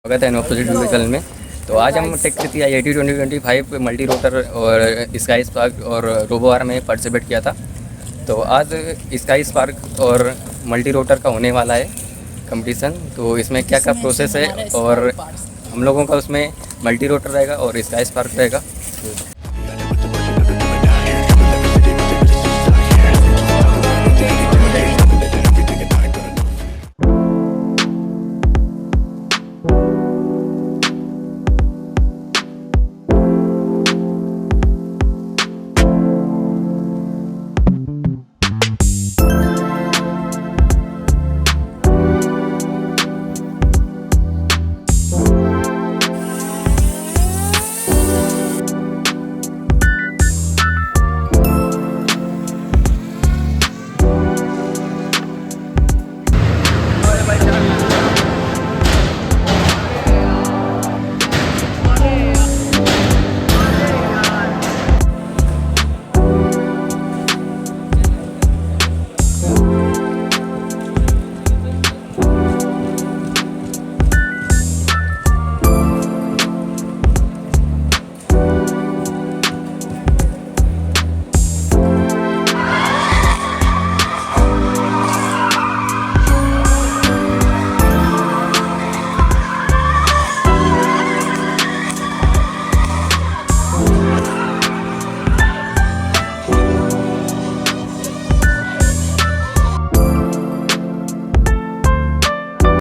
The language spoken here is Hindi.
स्वागत है अपोजिट वीडियो चैनल में। तो आज हम टेक्कृति IIT 2025 मल्टी रोटर और स्काई स्पार्क और रोबो आर में पार्टिसिपेट किया था। तो आज स्काई स्पार्क और मल्टी रोटर का होने वाला है कंपटीशन। तो इसमें क्या क्या प्रोसेस है और हम लोगों का उसमें मल्टी रोटर रहेगा और स्काई स्पार्क रहेगा।